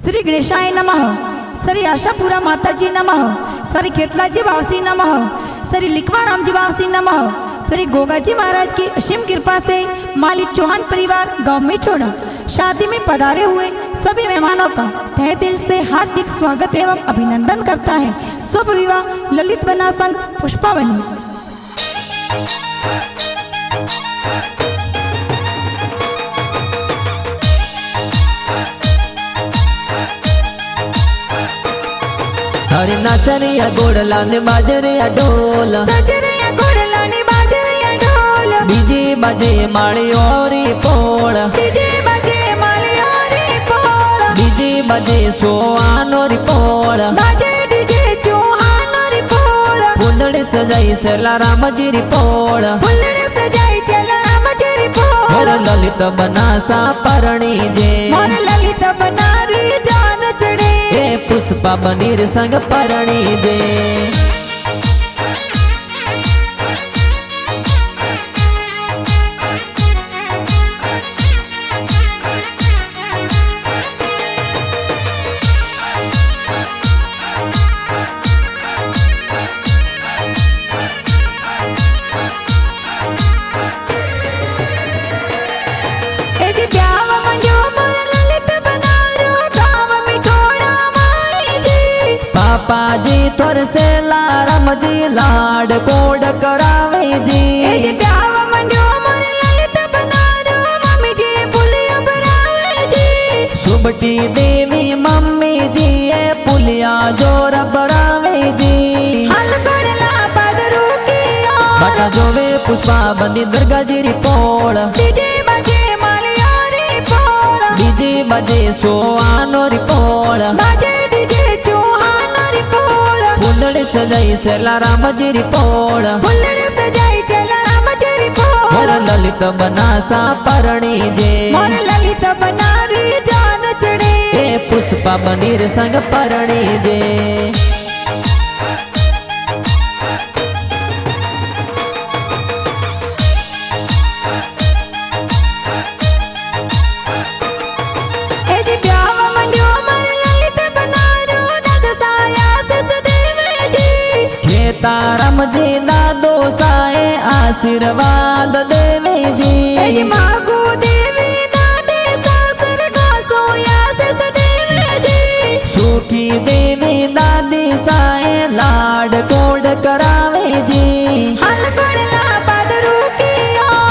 श्री गणेशाय नमः, श्री आशापुरा माताजी नमः, श्री खेतलाजी वावसी नमः, श्री लिखवारामजी वावसी नमः। श्री गोगाजी महाराज की असीम कृपा से मालिक चौहान परिवार गांव मिठोड़ा शादी में पधारे हुए सभी मेहमानों का तहे दिल से हार्दिक स्वागत एवं अभिनंदन करता है शुभ विवाह ललित बना संघ पुष्पावनी। हरे नाचरिया गोड़ला ने बाजरिया ढोल, सजरिया गोड़ला ने बाजरिया ढोल, बीजे बजे माड़ी औरी पोड़, डीजे बजे माली औरी पोड़, बीजे बजे सोआन औरी पोड़, बाजे डीजे चौहान औरी पोड़, फुलड़े सजाई सेला राम जी री पोड़, फुलड़े सजाई चला राम जी री पोड़। मोर ललित बनासा परणी जे, मोर ललित बनारी जान चढ़े, ए पुष्पा बनीर संग परणी जे। पापा जी थोर से लारम जी लाड कोड करावे जी, सुबटी देवी मम्मी जी ए पुलिया जोर बरावे जी। बटा जोवे पुष्पा बंदी दुर्गा जी री पोड़, डीजे बजे सोआनो री पोड़, फुलड़े सजाई सेला राम जी री पोड़, मोर ललित बनासा परणी जे, ललित बनारी जान चढ़े, ए पुष्पा बनीर संग परणी जे। तारम जी ना दोसाए आशीर्वाद देवे जी, मागो देवी दादे सासर गासो यासिस देवी जी, सुखी देवी दादी साए लाड कोड करावे जी।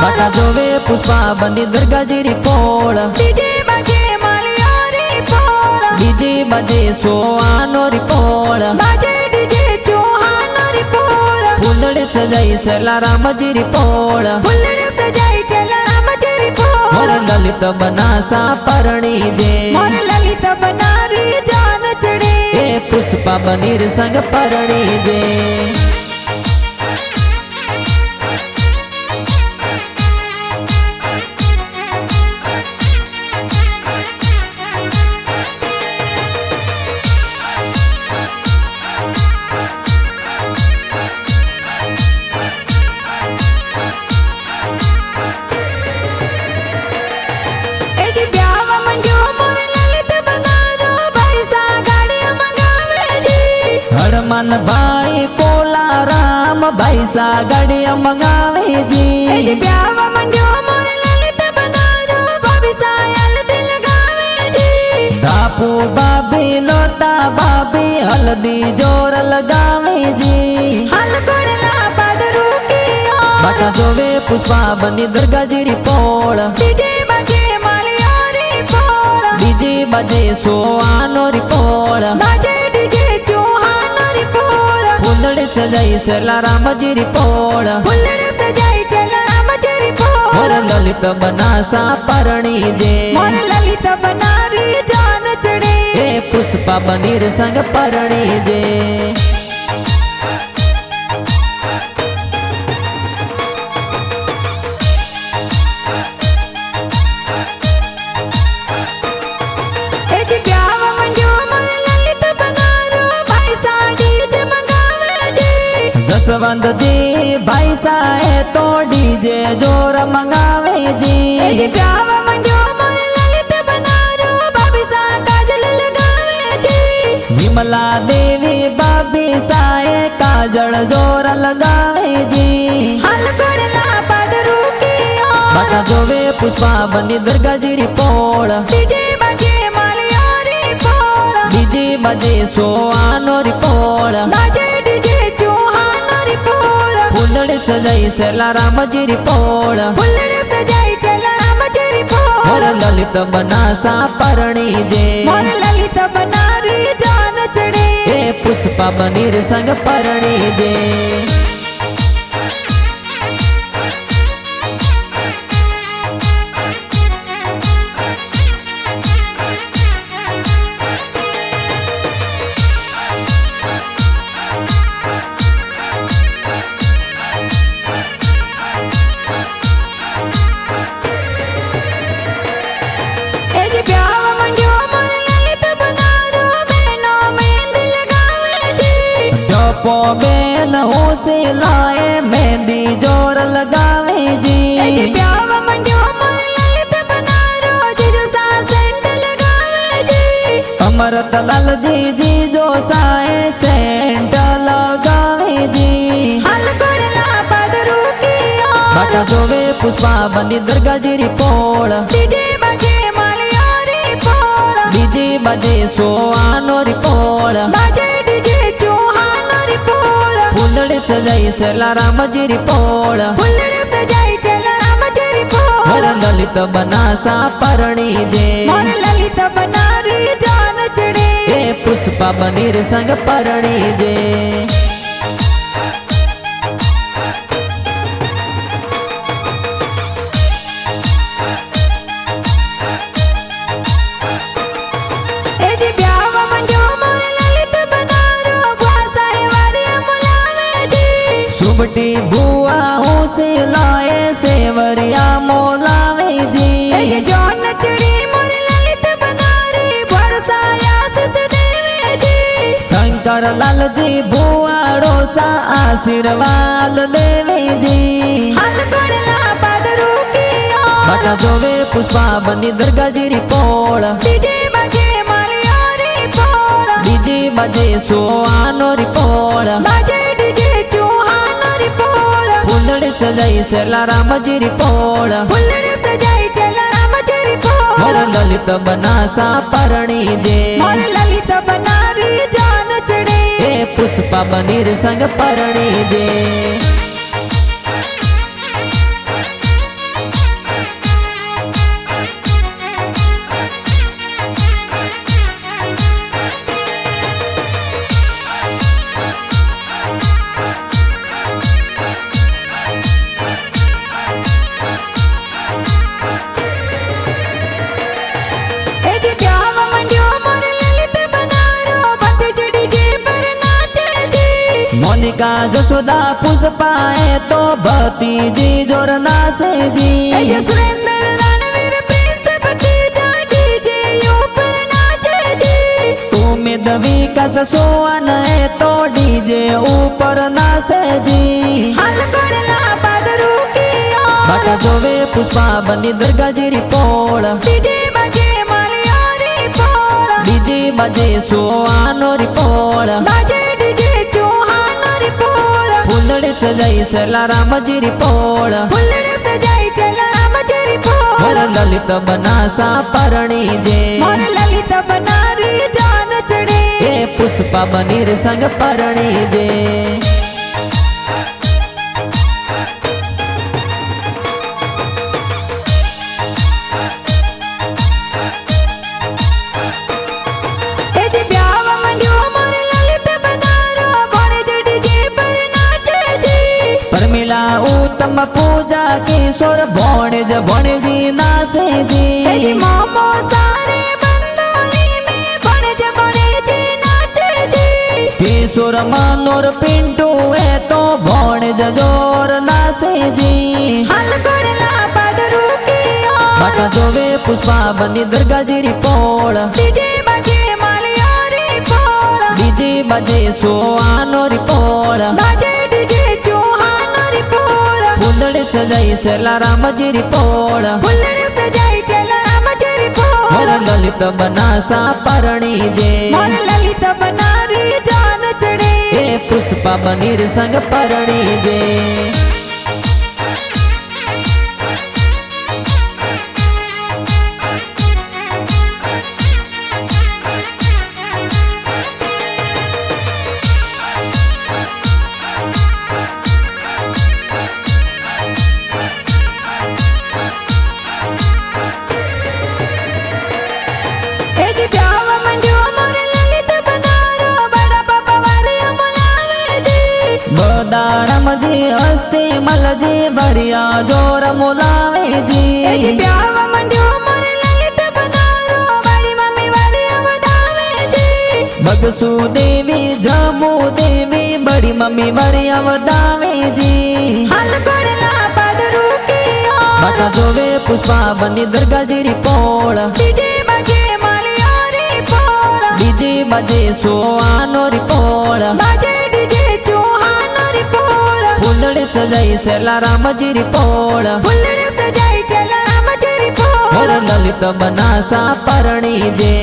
बटा जोवे पुष्पा बनी दुर्गा जी री पोड़, डीजे बजे मालिया री पोड़, डीजे बजे सोआनो री पोड़, बाजे डीजे चौहान री पोड़, फुलड़े सजाई सेला राम जी री पोड़, फुलड़े सजाई चला राम जी री पोड़, मोर ललित बनासा परणी जे, मोर ललित बनारी जान चढ़े, ए पुष्पा बनीर संग परणी जे। हरमन भाई कोला राम भाई सा गड़िया मंगावे जी, धापू बाबी लोटा बाबी हल्दी जोर लगावे जी, बटा जोवे पुष्पा बनी दुर्गा जी री पोड़, डीजे बजे सोआनो री पोड़, फुलड़े सजाई सेला राम जी री पोड़, मोर ललित बनासा परणी जे, ललित बनारी जान चढ़े, ए पुष्पा बनीर संग परणी जे। जसवंत जी भाई साए तो डीजे जोर मंगावे जी, ललित बना रो भाभी सा काजल लगा विमला देवी बाबी साए काजल जोर लगावे जी हाल कोडला पादरू की बाटा जोवे पुष्पा बनी दुर्गा जी री पोळ डीजे बाजे मालियारी पोळ डीजे बाजे सोआनो री पोळ बाजे डीजे चौहान री पोळ फुलड़ी सजाई सेला राम जी री पोळ फुलड़ी सजाई चला राम जी पोळ मोर ललित बनासा परणी जे मोर ललित बनारी जान चढ़े ए पुष्पा बनीर संग परणी जे बेन हो से लाए मेहंदी जोर लगावे जी प्याव मंडियो मोर ललित बनारो जी जो सा सेंट लगावे जी अमरत लाल जी जी जो साए सेंट लगावे जी हाल कोडला पादरू की बाटा जोवे पुष्पा बनी दुर्गा जी री पोळ डीजे बाजे मालियारी पोळ डीजे बाजे सोआनो री पोळ बाजे डीजे चौहान री पोळ फुलड़ी सजाई सेला राम जी री पोळ फुलड़ी सजाई चला राम जी पोळ मोर ललित बनासा परणी जे मोर ललित बनारी जान चढ़े ए पुष्पा बनीर संग परणी जे सुबटी बुआ हो से लाए सेवरिया मोलावे जी जौन चढ़ी मोर ललित बनारी बरसाया सिस देवे जी शंकर लाल जी बुआ रोसा आशीर्वाद देवे जी हाल कोडला पादरू की बाटा जोवे पुष्पा बनी दुर्गा जी री पोळ डीजे बाजे मालियारी पोळ डीजे बाजे सोआनो री पोळ बाजे डीजे चौहान री पोळ फुलड़ी सजाई सेला राम जी री पोळ फुलड़ी सजाई चला राम जी पोळ मोर ललित बनासा परणी जे मोर ललित बनारी जान चढ़े ए पुष्पा बनीर संग परणी जे मोनिका जसोदा पुष्पाए तो भतीजी जोर नासे जी सुरेंद्र रणवीर प्रिंस भतीजा डीजे ऊपर नाचे जी तुम्हें दवी का सोन है तो डीजे ऊपर नासे जी हाल कोडला पादरू की बाटा जोवे पुष्पा बनी दुर्गा जी री पोळ डीजे बाजे मालियारी पोळ डीजे बाजे सोआनो री पोळ बाजे डीजे चौहान री पोळ फुलड़ी सजाई सेला राम जी री पोळ फुलड़ी सजाई चला राम जी पोळ मोर ललित बनासा परणी जे मोर ललित बनारी जान चढ़े ए पुष्पा बनीर संग परणी जे परमिला उत्तम पूजा किशोर भोणेज भोणेजी नासे जी मामो सारे बंदोली में भोणेज भोणेजी नाचे जी किशोर मनोर पिंटू है तो भोणेज जोर नासे जी हाल कोडला पादरू की बाटा जोवे पुष्पा बनी दुर्गा जी री पोळ डीजे बाजे मालियारी पोळ डीजे बाजे सोआनो री पोळ बाजे डीजे चौहान री पोळ फुलड़ी सजाई सेला राम जी री पोळ फुलड़ी सजाई चला राम जी पोळ मोर ललित बनासा परणी जे मोर ललित बना बनीर संग परणी जे। बदारम जी हस्ती मल जी भरिया जोर मुलावे जी। बगसू देवी जमू देवी बड़ी मम्मी भरिया वदावे जी। बता जोवे पुष्पा बनी दुर्गा जी री पोल। डीजे बजे सोआनो री पोल। फुलड़े सजाई सेला राम जी री पोल। मोर ललित बनासा परणी जे।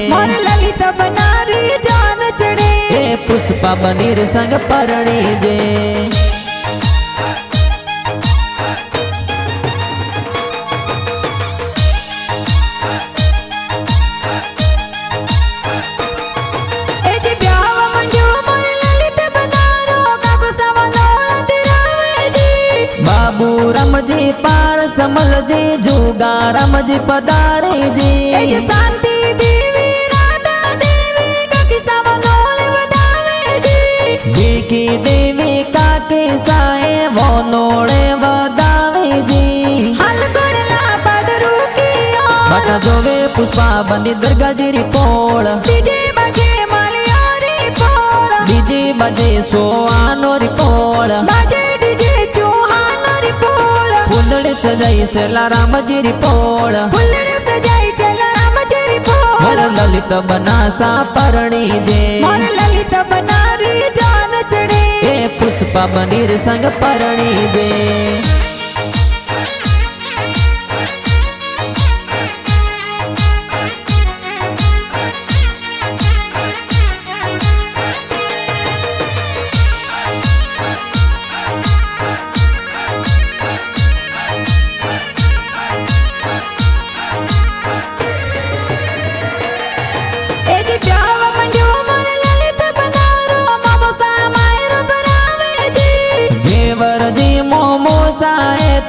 ए पुष्पा बनीर संग परणी जे। बाबू राम जी पार समल जी जुगा राम जी पधारे जी। शांति देवी राधा देवी काकी सावनोल वदावे जी। बीकी देवी काकी साए वो नोड़े वदावे जी। बटा जोवे पुष्पा बनी दुर्गा जी री पोल। डीजे बजे मालियारी पोल। डीजे बजे सोआनो री पोल। फुलड़े सजाई सेला राम जी री पोल। मोर ललित बनासा परणी जे। ए पुष्पा बनीर संग परणी जे।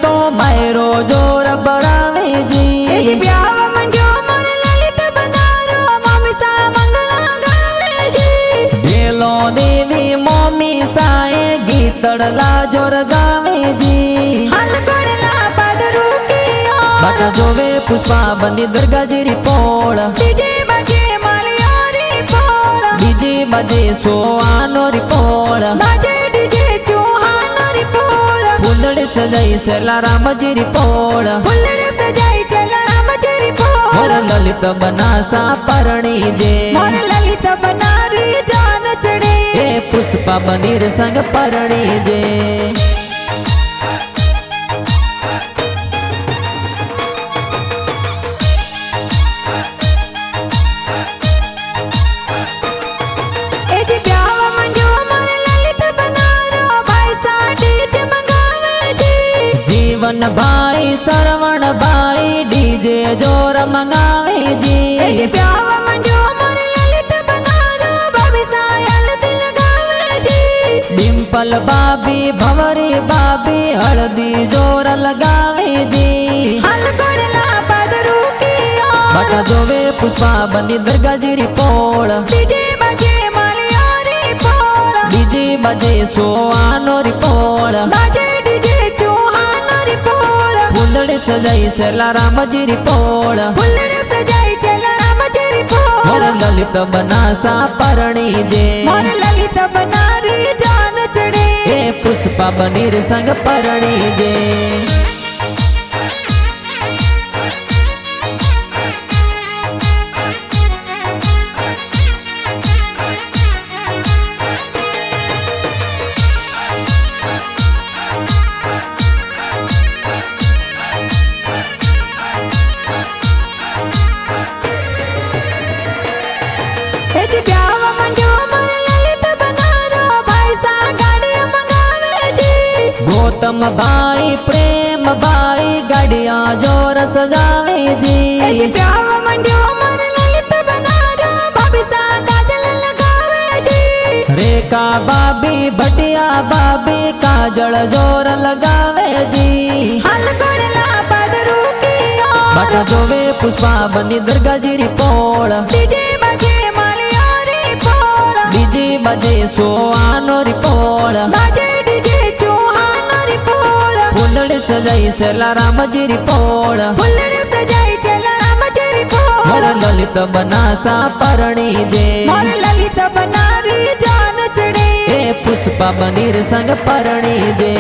तो मायरो जोर बरावे जी। भेलो देवी मम्मी साए गीतड़ला जोर गावे जी। बटा जोवे पुष्पा बनी दुर्गा जी री पोल। डीजे बजे सोआनो री पोल। फुलड़े सजाई सेला राम जी री पोल। मोर ललित बनासा परणी जे। ए पुष्पा बनीर संग परणी जे। जीवन भाई सरवण भाई डीजे जोर मंगावे जी। डिम्पल बाबी भवरी बाबी हल्दी जोर लगावे जी। बटा जोवे पुष्पा बनी दुर्गा जी री पोल। डीजे बजे सोआनो री पोल। फुलड़े सजाई सेला राम जी री पोल। मोर ललित बनासा परणी जे। ए पुष्पा बनीर संग परणी जे। ब्याव मंजो मन ललित बनारो भाई सा गाड़ी ગૌતમ ભાઈ પ્રેમ ભાઈ ગાડિયા જોર સજાવે જી પ્યાવ મંડ્યો મર લલિત બનારો ભાભી સા કાજલ લગાવે જી રેખા ભાભી ભટિયા ભાભી કાજળ જોર લગાવે જી હાલ કોડલા પાદરું કિયો બાટા જોવે પુષ્પા બની દરગાજીરી પોળ ડીજે બાજે માલિયારી પોળ બીજી બાજે સોવાનો રીપોળ બાજે ડીજે ચૌહાણરી પોળ ફૂલડી સજાઈ સેલા રામજીરી પોળ ફૂલડી સજાઈ ચલા રામચરી પોળ મોર લલિત બનાસા પરણી જે મોર લલિત બનારી જાન ચડે એ પુષ્પા બનીર સંગ પરણી જે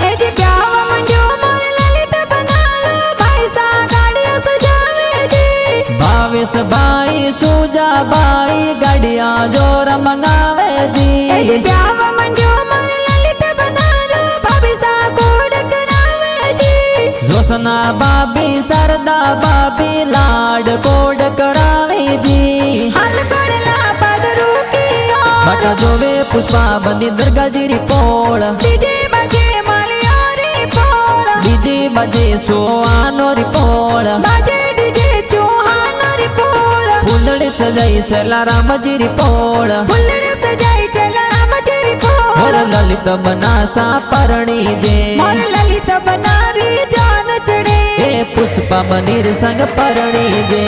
એજી પ્યાવ મંડ્યો મોર લલિત બનારો ભાઈ સા ગાડીઓ સજાવે જી ભાવેશ ભાઈ સુજા ભાઈ ગાડિયા જોર મંગાવે એજી જી પ્યાવ મંડ્યો મોર લલિત બનારો ભાભી સા કોડ કરાવે જી જોસના ભાભી સરદા ભાભી લાડ કોડ કરાવે જી હાલ કોડલા પાદરું કિયો બાટા જોવે પુષ્પા બની દરગાજીરી પોળ ડીજે બાજે માલિયારી પોળ બીજી બાજે સોવાનો રીપોળ બાજે ડીજે ચૌહાણરી પોળ ફૂલડી સજાઈ સેલા રામજીરી પોળ ફૂલડી સજાઈ ચલા રામચરી પોળ મોર લલિત બનાસા પરણી જે મોર લલિત બનારી જાન ચડે એ પુષ્પા બનીર સંગ પરણી જે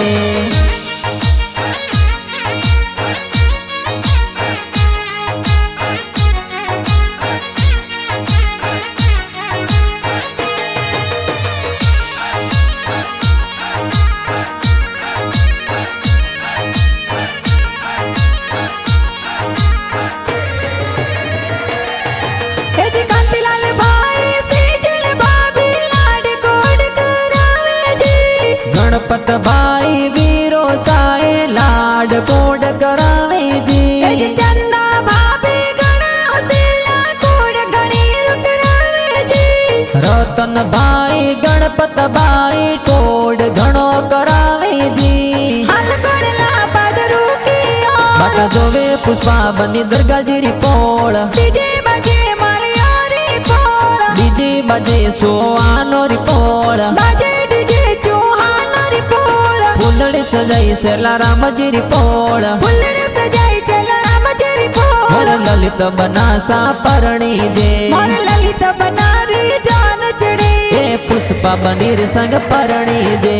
એજી કાંતિલાલ ભાઈ સેજલ ભાભી લાડ કોડ કરાવે જી ગણપત ભાઈ વીરો સાએ લાડ કોડ કરાવે એજી જી ચંદા ભાભી ઘણા હસેલા કોડ ઘણી રુકરાવે જી રતન ભાઈ ગણપત ભાઈ કોડ ઘણો કરાવે જી હાલ કોડલા પાદરું કિયો બાટા જોવે પુષ્પા બની દરગાજીરી પોળ ડીજે બાજે માલિયારી પોળ બીજી બાજે સોવાનો રીપોળ બાજે ડીજે ચૌહાણરી પોળ ફૂલડી સજાઈ સેલા રામજીરી પોળ ફૂલડી સજાઈ ચલા રામચરી પોળ મોર લલિત બનાસા પરણી જે મોર લલિત બનારી જાન ચડે એ પુષ્પા બનીર સંગ પરણી જે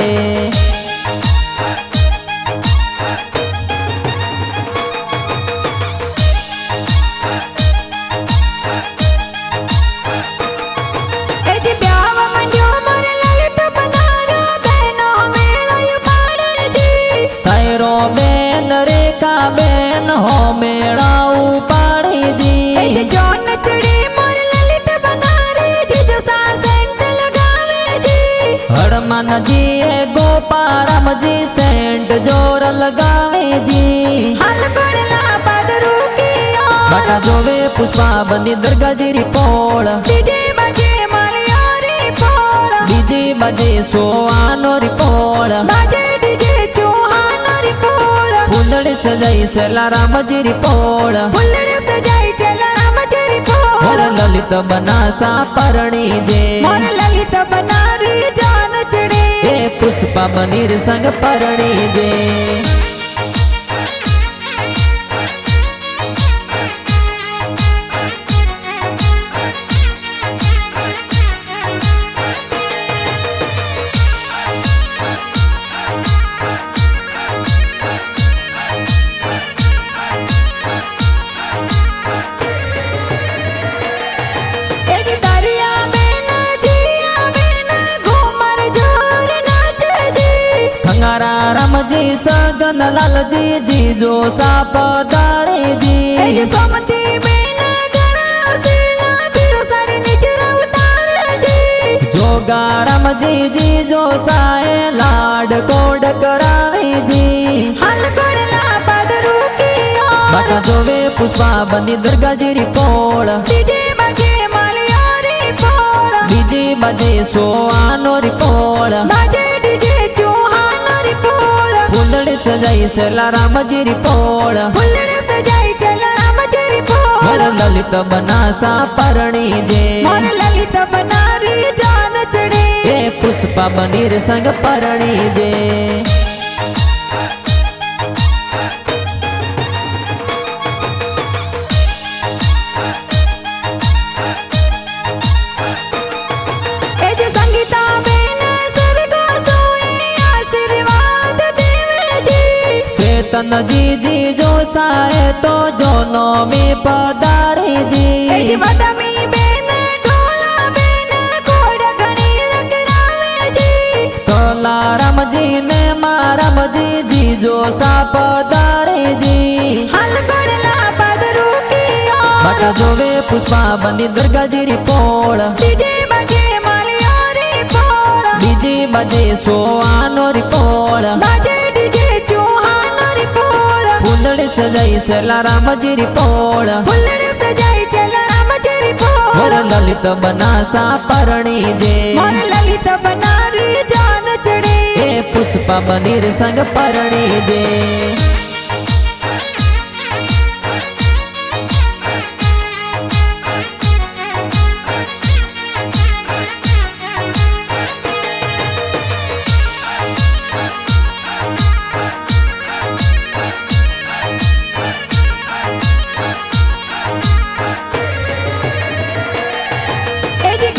એજી પ્યાવ મંડ્યો મોર લલિત બનારો બહેનો મેળાયું પાડે જી સાયરો બેન રેખા બેન હો મેળાવું પાડી એજી જી જોન ચડે મોર લલિત બનારી જીજો સા સેન્ટ લગાવે જી હડમાનજી એ ગોપારામજી સેન્ટ જોર લગાવે જી હાલ કોડલા પાદરું કિયો બાટા જોવે પુષ્પા બની દરગાજીરી પોળ ડીજે બાજે માલિયારી પોળ બીજી બાજે સોવાનો રીપોળ બાજે ડીજે ચૌહાણરી પોળ ફૂલડી સજાઈ સેલા રામજીરી પોળ ફૂલડી સજાઈ ચલા રામચરી પોળ મોર લલિત બનાસા પરણી જે મોર લલિત બનારી જાન ચડે એ પુષ્પા બનીર સંગ પરણી જે એજી દરિયા બેન જીયા બેન ઘુમર જોર નાચે જી ખંગારા રામજી સગન લાલજી જીજો સાપ દારેજી એજી સોમતી બેન ઘણા હસેલા પીરો સારી નીચે ઉતારે જી જોગા રામજી જીજો સાએ લાડ કોડ કરાવે જી હાલ કોડલા પાદરું કિયો બાટા જોવે પુષ્પા બની દરગાજીરી પોળ ડીજે બાજે માલિયારી પોળ બીજી બાજે સોવાનો રીપોળ બાજે ડીજે सजाई सेला राम जी री पोळ फुलड़े सजाई चला राम जी पोल मोर ललित बनासा परणी जे मोर ललित बनारी जान चढ़े ए पुष्पा बनीर संग परणी जे संगीता बेन सरगो सोए आशीर्वाद देवे जी चेतन जी जी जो साए तो जोनो में पधारे जी वदमी बेन ढोला बेन कोड़ घणी रखरावे जी तोला राम जी ने मारम जी जी जो सा पधारे जी हल कोड़ला पदरू किया बट जोवे पुष्पा बनी दुर्गा जी री पोळ डीजे बजे मालियारी पोल डीजे बजे सोआनो री पोळ बजे डीजे चौहान री पोल फुलड़ी सजाई सेला राम जी री पोळ फुलड़े सजाई चला राम जी पोल मोर ललित बनासा परणी जे मोर ललित बनारी जान चढ़े ए पुष्पा बनीर संग परणी जे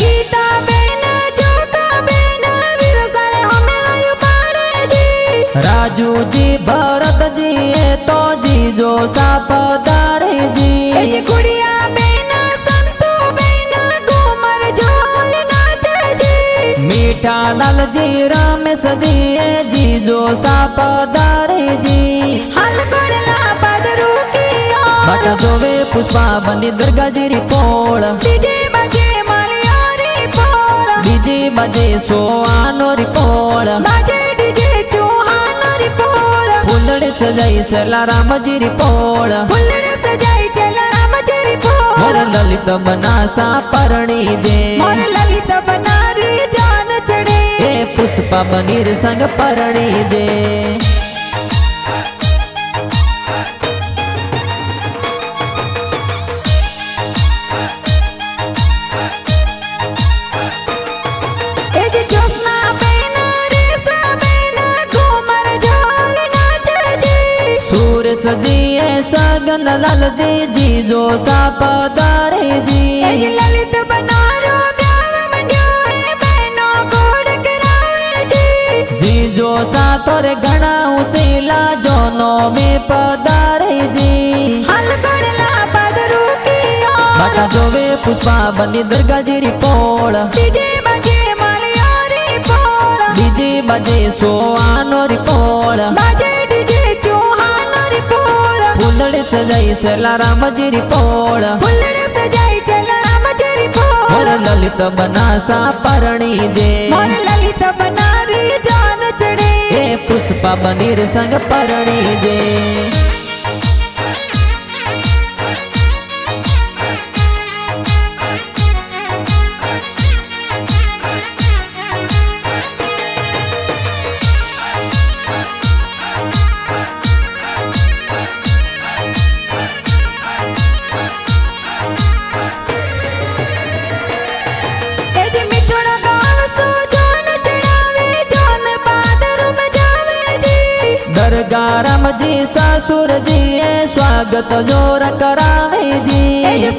गीता बेन जोका बेन वीर सारे हमें लायु पाड़े जी राजू जी भरत जी ए तो जी जो सा पधारे जी गुड़िया बेन संतू बेन घूमर जोर नाचे जी मीठा लाल जी रमेश जी ए जी जो सा पधारे जी हल कोड़ला पदरू किया बट जोवे पुष्पा बनी दुर्गा जी री पोळ डीजे बजे मालियारी पोल डीजे बजे सोआनो री पोळ बजे डीजे चौहान री पोल फुलड़ी सजाई सेला राम जी री पोळ फुलड़े सजाई चला राम जी पोल मोर ललित बनासा परणी जे मोर ललित बनारी जान चढ़े ए पुष्पा बनीर संग परणी जे ज्योत्ना बेन रेसा बेन घूमर जोर नाचे जी सूरज जी ए सगन लाल जी जी जो सा पधारे जी ललित बनारो ब्याव मंड्यो बहनो गोड़ करावे जी जी जो सा तोरे घना उसीला जोनो में पधारे जी हल कोड़ला पदरू किया बटा जोवे पुष्पा बनी दुर्गा जी री पोळ डीजे बजे मालियारी पोल डीजे बजे सोआनो री पोळ बजे डीजे चौहान री पोल फुलड़ी सजाई सेला राम जी री पोळ फुलड़े सजाई चला राम जी पोल मोर ललित बनासा परणी जे मोर ललित बनारी जान चढ़े ए पुष्पा बनीर संग परणी जे मिठुड़ा गाल सो जान चढ़ावे जान बादर में जावे जी दरगा राम जी ससुर जी ए स्वागत जोर करावे जी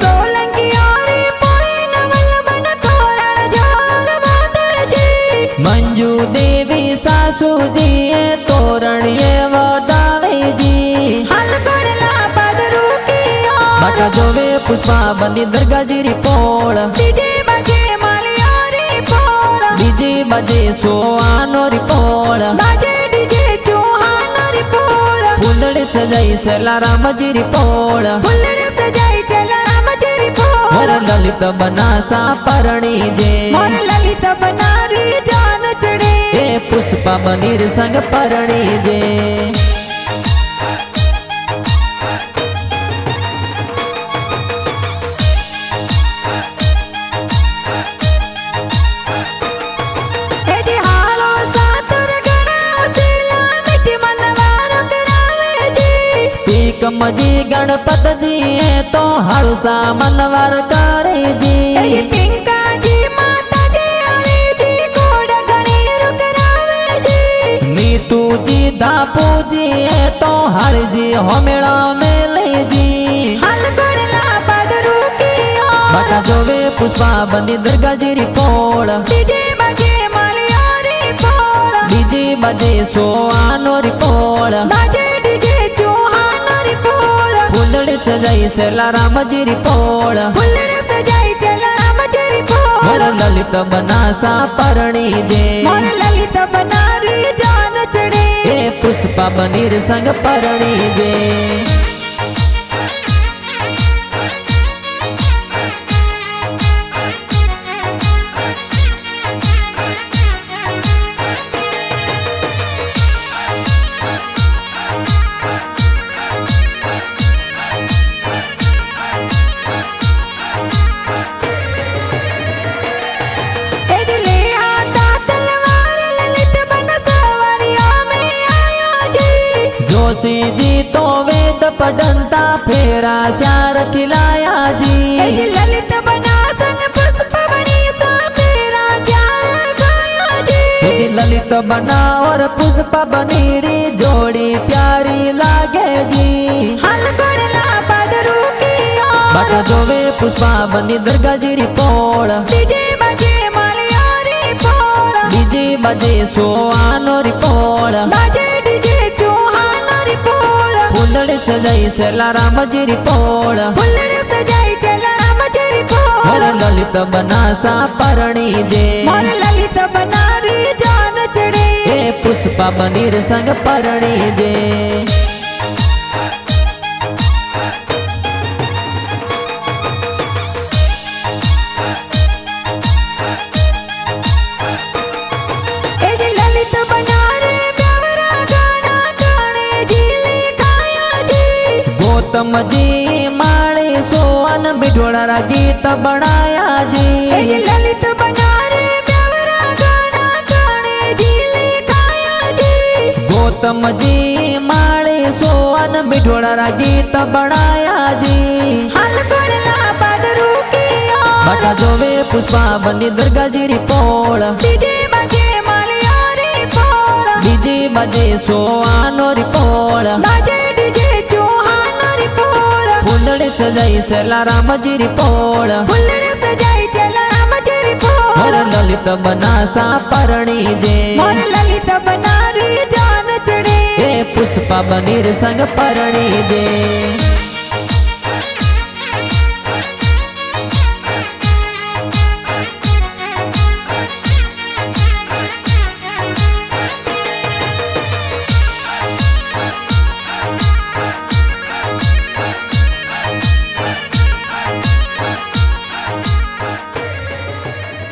सोलंकी और पोई नवल बन तोरण जोर मातर जी मंजू देवी सासू जी ए तोरण ये वदावे जी हल कोड़ला पदरू किया बटा जोवे पुष्पा बनी दुर्गा जी री पोळ डीजे बजे मालियारी पोल डीजे बजे सोआनो री पोळ बजे डीजे चौहान री पोल फुलड़ी सजाई सेला राम जी री पोळ फुलड़े सजाई चला राम जी पोल मोर ललित बनासा परणी जे मोर ललित बनारी जान चढ़े ए पुष्पा बनीर संग परणी जे हालो सातुर गणा सिला मिठी मनवार મજી ગણપતજી એ તો હારું સામનવાર કરે એ જી પિંકાજી માતાજી આવીજી કોડ ગણી રૂકરાવેજી મીતુજી ધાપુજી એ તો હારજી હોમેળા મેલેજી હાલ ગોળલા પાદરું કિયો બાટા જોવે પુષ્પા બની દરગાજીરી પોળ બીજે બાજે માલિયારી પોળ બીજી બાજે સોવાનો રીપોળ બાજે ડીજે ચૌહાણરી પોળ ફૂલડે સજાઈ સેલા રામજીરી પોળ ફૂલડે સજાઈ ચલા રામચરી પોળ મોર લલિત બનાસા પરણી જે મોર લલિત બનારી જાન ચડે એ પુષ્પા બનીર સંગ પરણી જે એટલે હાથા તલવાર લલિત બન સવારિયા મે આયો જી જોશીજી તો વેદ પડંતા ફેરા શ્યાર ખિલાયાજી લલિત બના સંગ પુષ્પ બની સામેરા જાન ગાયા જી લલિત બનાવર પુષ્પા બનીરી જોડી પ્યારી લાગે જી હાલ ગોળલા પાદરું કિયો બાટા જોવે પુષ્પા બની દરગાજીરી પોળ બીજે બાજે માલિયારી પોળ બીજી બાજે સોવાનો રીપોળ બાજે ડીજે ચૌહાણરી પોળ ફૂલડે સજાઈ સેલા રામજીરી પોળ ફૂલડે સજાઈ ચલા રામચરી મોર પોળ લલિત બનાસા પરણી જે મોર લલિત બનારી જાન ચડે એ પુષ્પા બનીર સંગ પરણી જે એ જે લલિત બનારે બ્યાવરા ગાણા ગાણે જી ખાયા જી ગૌતમજી માળી સોન બિઢોળારા ગીત એ બનાયાજી જે લલિત બનારે બ્યાવરા ગાણા ગાણે જી ખાયા જી ગૌતમજી માળી સોન બિઢોળારા ગીત બનાયાજી હાલ ગોળલા પાદરું કિયો બાટા જોવે પુષ્પા બની દરગાજીરી પોળ બીજે બાજે માલિયારી પોળ બીજી બાજે સોવાનો રીપોળ બાજે ડીજે ચૌહાણરી પોળ ફૂલડે સજાઈ સેલા રામજીરી પોળ ફૂલડે સજાઈ ચલા રામચરી મોર પોળ લલિત બનાસા પરણી જે મોર લલિત બનારી જાન ચડે એ પુષ્પા બનીર સંગ પરણી જે